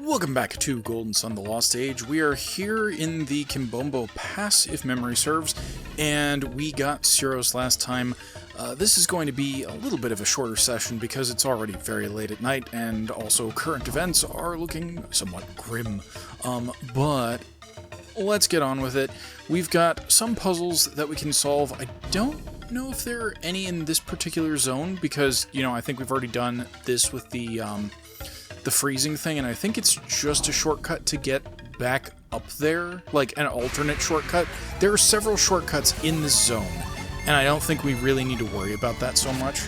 Welcome back to Golden Sun: The Lost Age. We are here in the Kimbombo Pass, if memory serves, and we got Syros last time. This is going to be a little bit of a shorter session because it's already very late at night, and also current events are looking somewhat grim. But let's get on with it. We've got some puzzles that we can solve. I don't know if there are any in this particular zone because, you know, I think we've already done this with the freezing thing, and I think it's just a shortcut to get back up there, like an alternate shortcut. There are several shortcuts in this zone, and I don't think we really need to worry about that so much.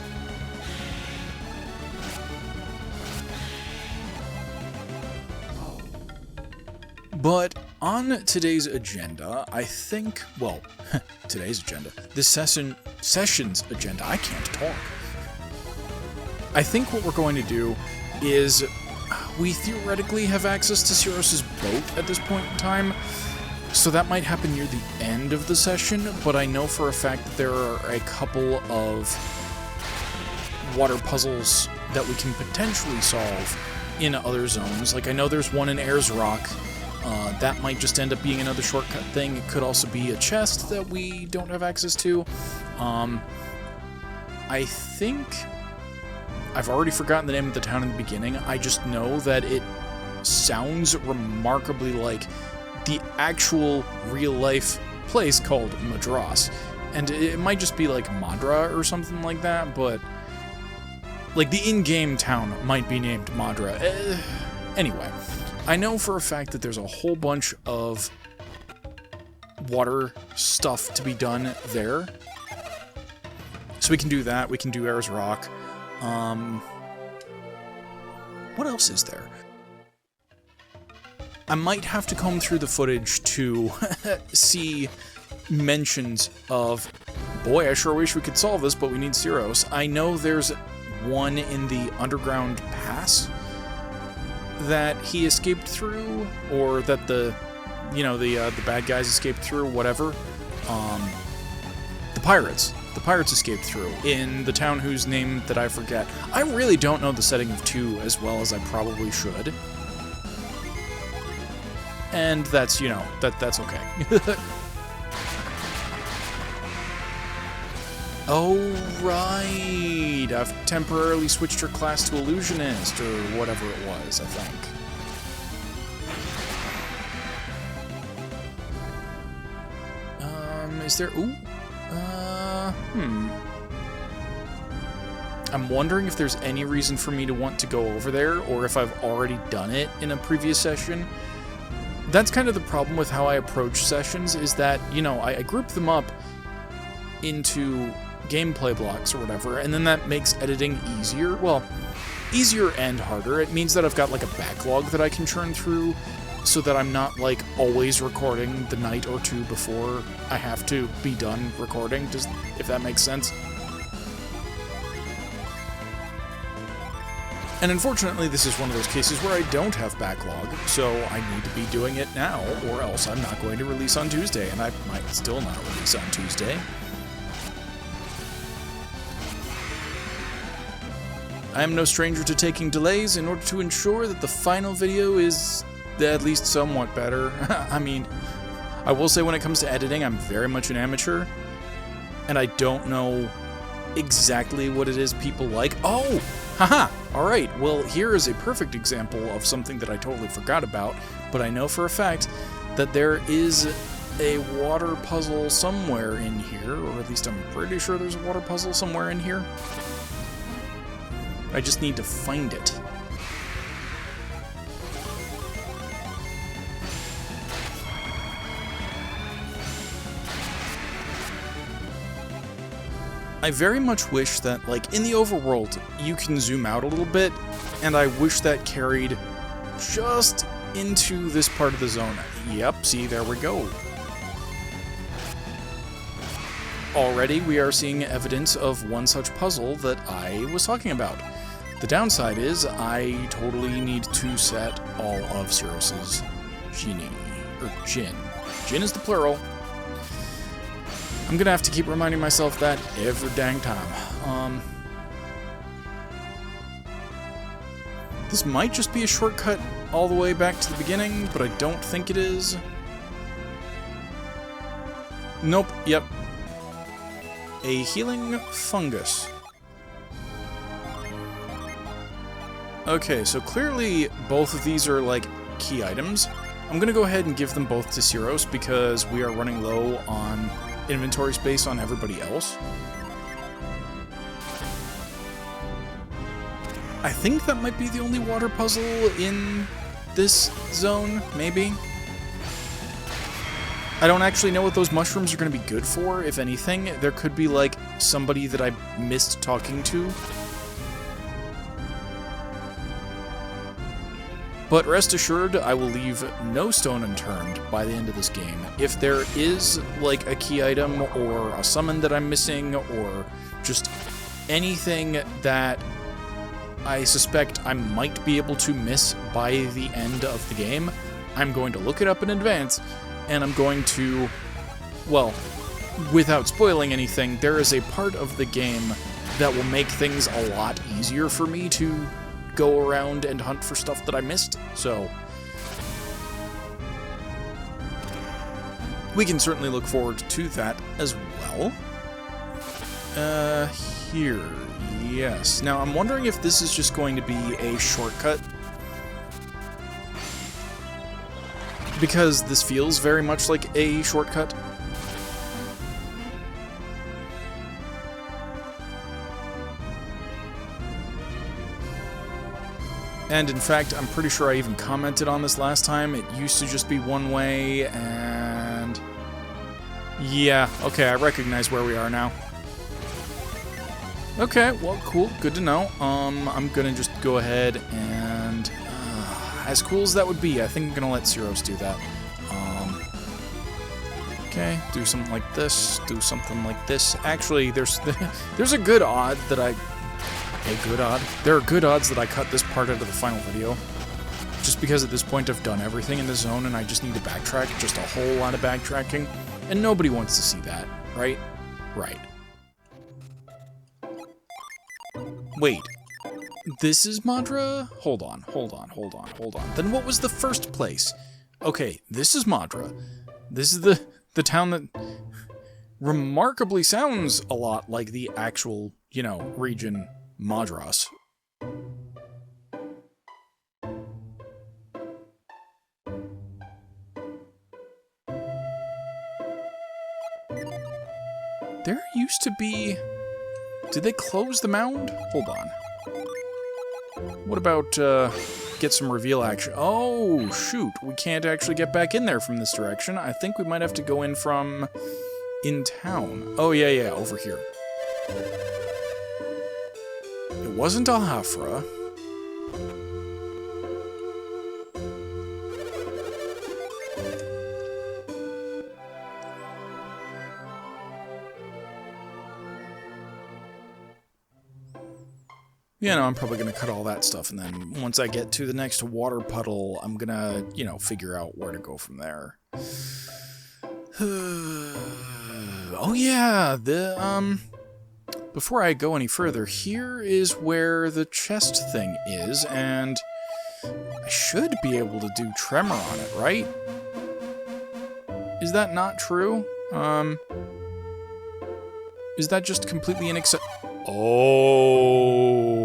But on today's agenda, I think, well, today's agenda, this session's agenda, I can't talk. I think what we're going to do is we theoretically have access to Syros' boat at this point in time, so that might happen near the end of the session, but I know for a fact that there are a couple of water puzzles that we can potentially solve in other zones. Like, I know there's one in Ayers Rock. That might just end up being another shortcut thing. It could also be a chest that we don't have access to. I think I've already forgotten the name of the town in the beginning. I just know that it sounds remarkably like the actual real-life place called Madras. And it might just be like Madra or something like that, but like the in-game town might be named Madra. Anyway, I know for a fact that there's a whole bunch of water stuff to be done there. So we can do that. We can do Ayers Rock. What else is there? I might have to comb through the footage to see mentions of, boy, I sure wish we could solve this, but we need Syros. I know there's one in the underground pass that he escaped through, or that the bad guys escaped through, whatever. The pirates escaped through in the town whose name that I forget. I really don't know the setting of 2 as well as I probably should. And that's, you know, that's okay. Oh, right! I've temporarily switched her class to Illusionist, or whatever it was, I think. Is there... Ooh. I'm wondering if there's any reason for me to want to go over there, or if I've already done it in a previous session. That's kind of the problem with how I approach sessions, is that, you know, I group them up into gameplay blocks or whatever, and then that makes editing easier. Well, easier and harder. It means that I've got like a backlog that I can churn through, so that I'm not like always recording the night or two before I have to be done recording, just if that makes sense. And unfortunately, this is one of those cases where I don't have backlog, so I need to be doing it now, or else I'm not going to release on Tuesday, and I might still not release on Tuesday. I am no stranger to taking delays in order to ensure that the final video is at least somewhat better. I mean, I will say when it comes to editing, I'm very much an amateur, and I don't know exactly what it is people like. Oh! Haha! Alright, well, here is a perfect example of something that I totally forgot about, but I know for a fact that there is a water puzzle somewhere in here, or at least I'm pretty sure there's a water puzzle somewhere in here. I just need to find it. I very much wish that, like, in the overworld, you can zoom out a little bit, and I wish that carried just into this part of the zone. Yep, see, there we go. Already, we are seeing evidence of one such puzzle that I was talking about. The downside is, I totally need to set all of Syros' genie, or gin. Gin is the plural. I'm gonna have to keep reminding myself that every dang time. This might just be a shortcut all the way back to the beginning, but I don't think it is. Nope, yep. A healing fungus. Okay, so clearly both of these are, like, key items. I'm gonna go ahead and give them both to Syros because we are running low on inventory space on everybody else. I think that might be the only water puzzle in this zone, maybe? I don't actually know what those mushrooms are going to be good for, if anything. There could be, like, somebody that I missed talking to. But rest assured, I will leave no stone unturned by the end of this game. If there is, like, a key item or a summon that I'm missing or just anything that I suspect I might be able to miss by the end of the game, I'm going to look it up in advance, and I'm going to, well, without spoiling anything, there is a part of the game that will make things a lot easier for me to go around and hunt for stuff that I missed, so we can certainly look forward to that as well. Here, yes. Now, I'm wondering if this is just going to be a shortcut, because this feels very much like a shortcut. And in fact, I'm pretty sure I even commented on this last time. It used to just be one way, and yeah, okay, I recognize where we are now. Okay, well, cool, good to know. I'm gonna just go ahead and, as cool as that would be, I think I'm gonna let Syros do that. Okay, do something like this, do something like this. Actually, there's a good odd that there are good odds that I cut this part out of the final video. Just because at this point I've done everything in the zone and I just need to backtrack, just a whole lot of backtracking. And nobody wants to see that, right? Right. Wait. This is Madra? Hold on. Then what was the first place? Okay, this is Madra. This is the town that remarkably sounds a lot like the actual, you know, region Madras. There used to be... Did they close the mound? Hold on. What about, get some reveal action? Oh, shoot. We can't actually get back in there from this direction. I think we might have to go in from... in town. Oh, yeah, over here. It wasn't Alhafra. You know, I'm probably going to cut all that stuff, and then once I get to the next water puddle, I'm going to, you know, figure out where to go from there. Oh yeah, before I go any further, here is where the chest thing is, and I should be able to do Tremor on it, right? Is that not true? Is that just completely inaccessible? Oh.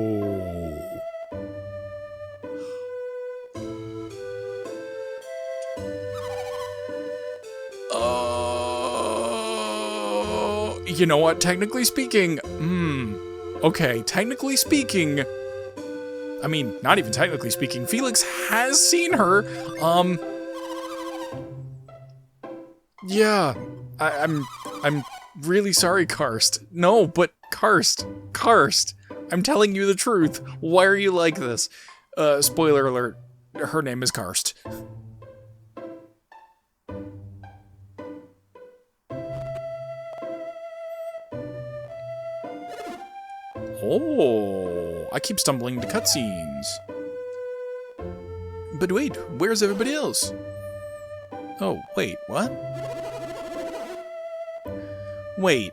You know what? Technically speaking, okay, technically speaking, I mean, not even technically speaking, Felix has seen her, yeah, I'm really sorry, Karst. No, but Karst, I'm telling you the truth. Why are you like this? Spoiler alert, her name is Karst. Oh, I keep stumbling into cutscenes. But wait, where's everybody else? Oh, wait, what? Wait,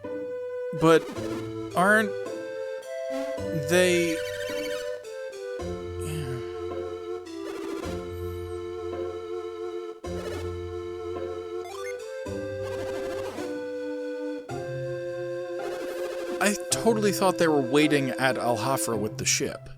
but aren't they... I totally thought they were waiting at Al Hafra with the ship.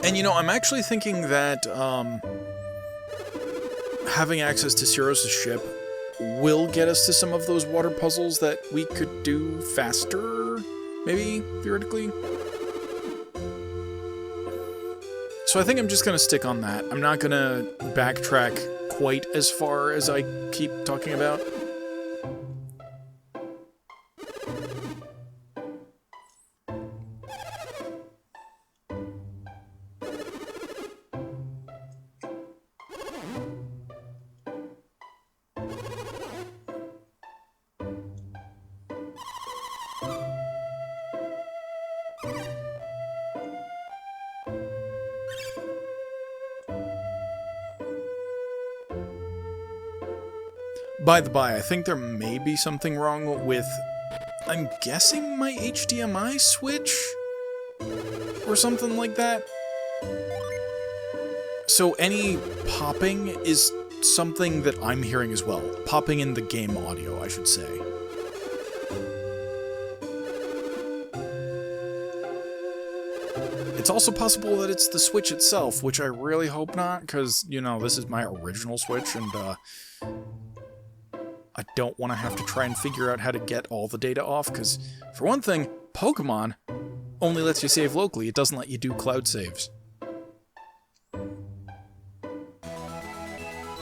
And you know, I'm actually thinking that having access to Syros' ship will get us to some of those water puzzles that we could do faster, maybe, theoretically. So I think I'm just going to stick on that. I'm not going to backtrack quite as far as I keep talking about. By the by, I think there may be something wrong with, I'm guessing, my HDMI switch? Or something like that? So any popping is something that I'm hearing as well. Popping in the game audio, I should say. It's also possible that it's the Switch itself, which I really hope not, because, you know, this is my original Switch, and, I don't want to have to try and figure out how to get all the data off, because, for one thing, Pokemon only lets you save locally. It doesn't let you do cloud saves.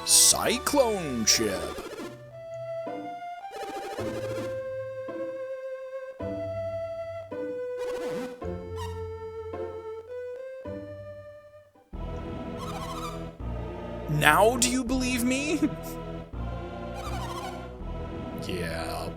Cyclone Chip! Now do you believe me? Yeah.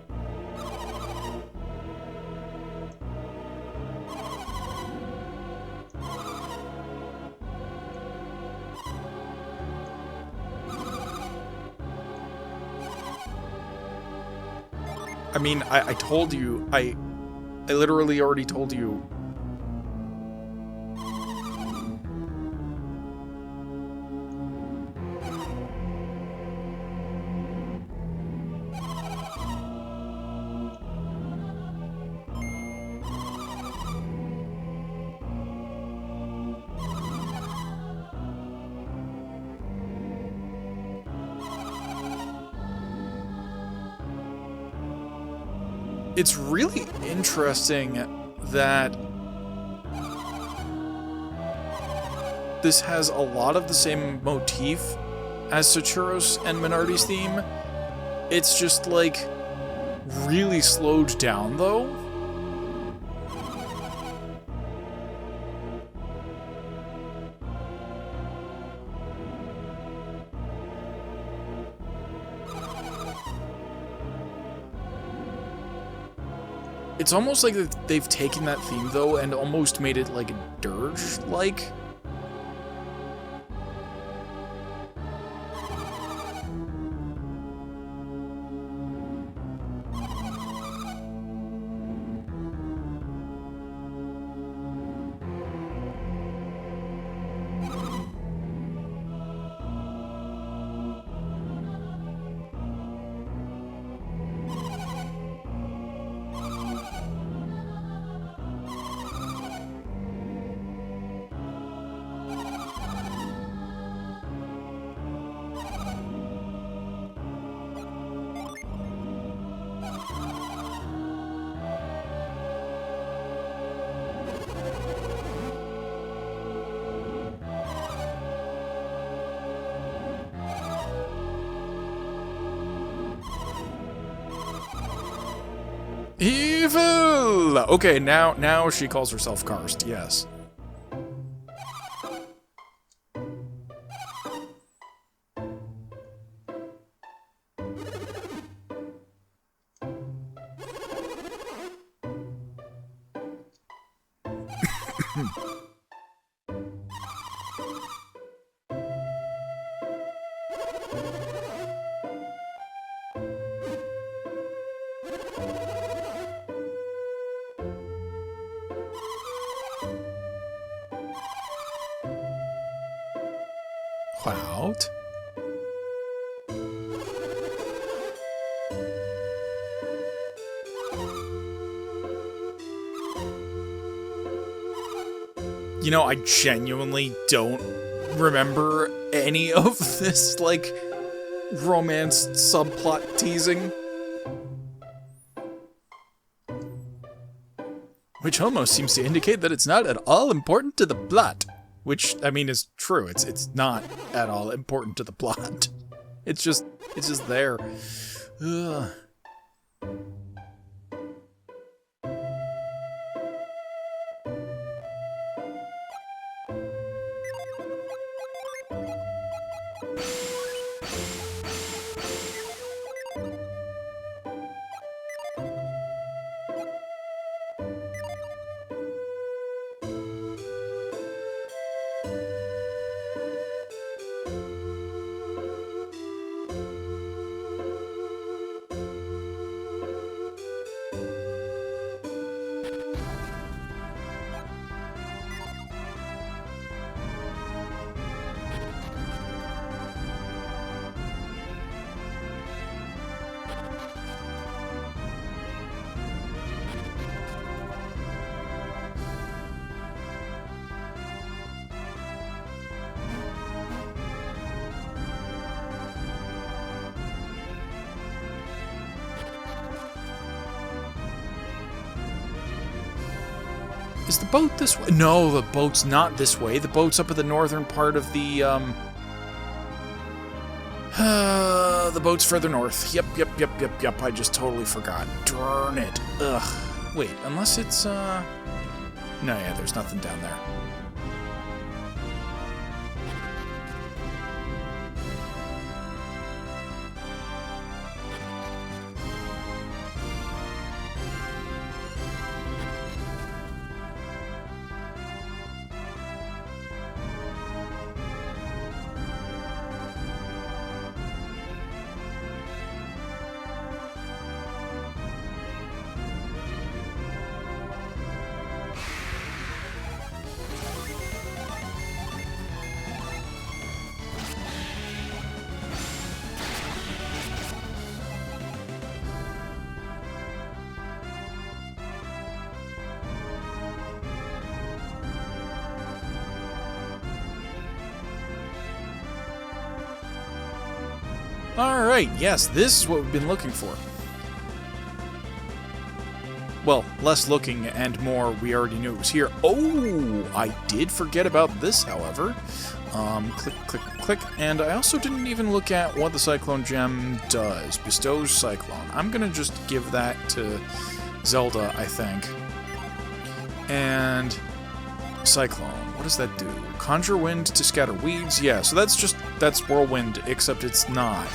I mean, I told you, I literally already told you. It's really interesting that this has a lot of the same motif as Saturos and Minardi's theme. It's just, like, really slowed down, though. It's almost like they've taken that theme, though, and almost made it, like, dirge-like. Evil! Okay, now she calls herself Karst, yes. What? You know, I genuinely don't remember any of this, like, romance subplot teasing. Which almost seems to indicate that it's not at all important to the plot. Which, I mean, is true. It's not at all important to the plot. It's just there. Ugh. Is the boat this way? No, the boat's not this way. The boat's up at the northern part of the, the boat's further north. Yep. I just totally forgot. Darn it. Ugh. Wait, unless it's, No, yeah, there's nothing down there. Alright, yes, this is what we've been looking for. Well, less looking and more we already knew it was here. Oh, I did forget about this, however. Click, and I also didn't even look at what the Cyclone Gem does. Bestows Cyclone. I'm gonna just give that to Zelda, I think. And Cyclone, what does that do? Conjure wind to scatter weeds? Yeah, so that's Whirlwind, except it's not.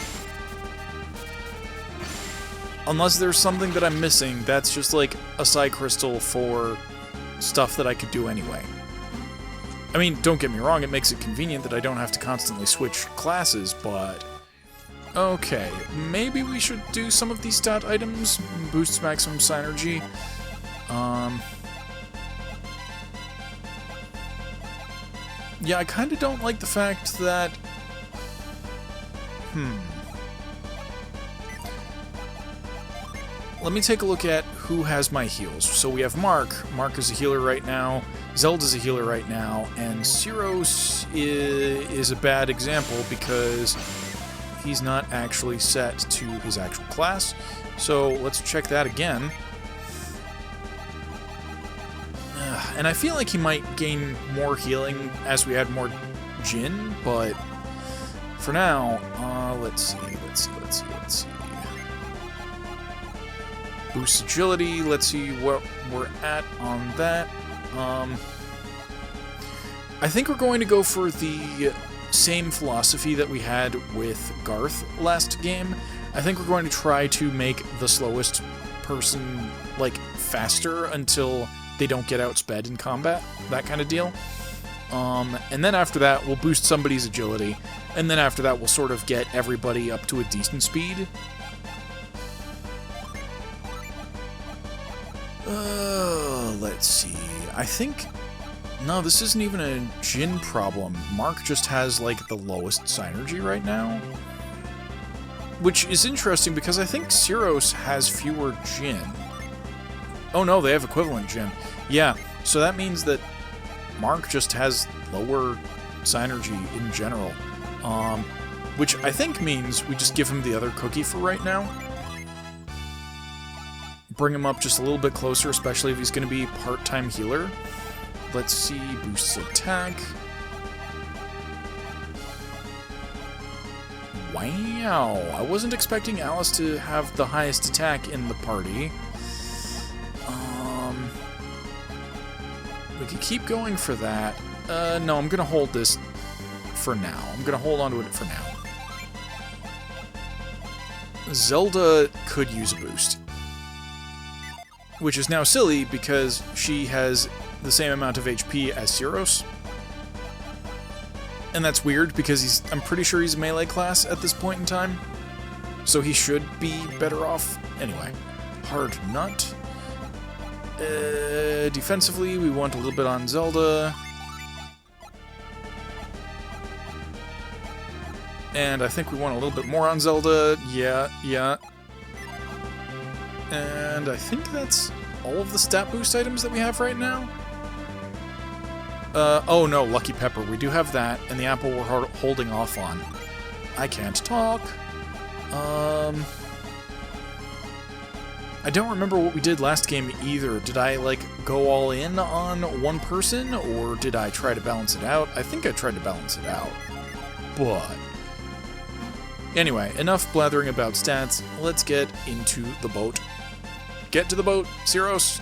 Unless there's something that I'm missing, that's just like a Psy Crystal for stuff that I could do anyway. I mean, don't get me wrong, it makes it convenient that I don't have to constantly switch classes, but... Okay, maybe we should do some of these stat items. Boosts maximum synergy. Yeah, I kind of don't like the fact that... Let me take a look at who has my heals. So we have Mark. Mark is a healer right now. Zelda's a healer right now. And Syros is a bad example because he's not actually set to his actual class. So let's check that again. And I feel like he might gain more healing as we add more Jin, but for now, let's see. Boost agility, let's see what we're at on that. I think we're going to go for the same philosophy that we had with Garth last game. I think we're going to try to make the slowest person, like, faster until they don't get outsped in combat, that kind of deal. And then after that, we'll boost somebody's agility, and then after that, we'll sort of get everybody up to a decent speed. Let's see. I think... No, this isn't even a Jin problem. Mark just has, like, the lowest Synergy right now. Which is interesting, because I think Syros has fewer Jin. Oh no, they have equivalent Jin. Yeah, so that means that Mark just has lower Synergy in general. Which I think means we just give him the other cookie for right now. Bring him up just a little bit closer, especially if he's going to be part-time healer. Let's see, boosts attack. Wow, I wasn't expecting Alice to have the highest attack in the party. We could keep going for that. No, I'm going to hold this for now. I'm going to hold on to it for now. Zelda could use a boost. Which is now silly because she has the same amount of HP as Syros. And that's weird because I'm pretty sure he's melee class at this point in time. So he should be better off. Anyway, hard nut. Defensively, we want a little bit on Zelda. And I think we want a little bit more on Zelda. Yeah. And I think that's all of the stat boost items that we have right now. Oh no, Lucky Pepper. We do have that, and the apple we're holding off on. I can't talk. I don't remember what we did last game either. Did I, like, go all in on one person, or did I try to balance it out? I think I tried to balance it out. But... Anyway, enough blathering about stats. Let's get into the boat. Get to the boat, Syros!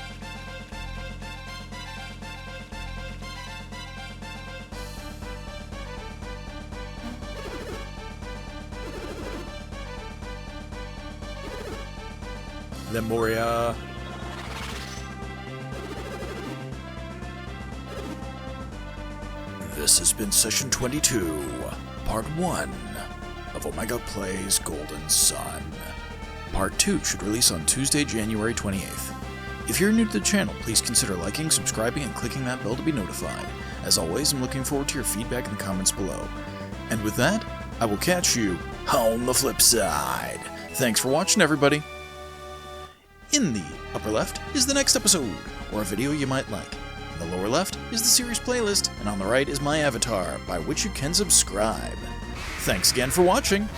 Lemuria. This has been Session 22, Part 1 of Omega Plays Golden Sun. Part 2 should release on Tuesday, January 28th. If you're new to the channel, please consider liking, subscribing, and clicking that bell to be notified. As always, I'm looking forward to your feedback in the comments below. And with that, I will catch you on the flip side. Thanks for watching, everybody! In the upper left is the next episode, or a video you might like. In the lower left is the series playlist, and on the right is my avatar, by which you can subscribe. Thanks again for watching!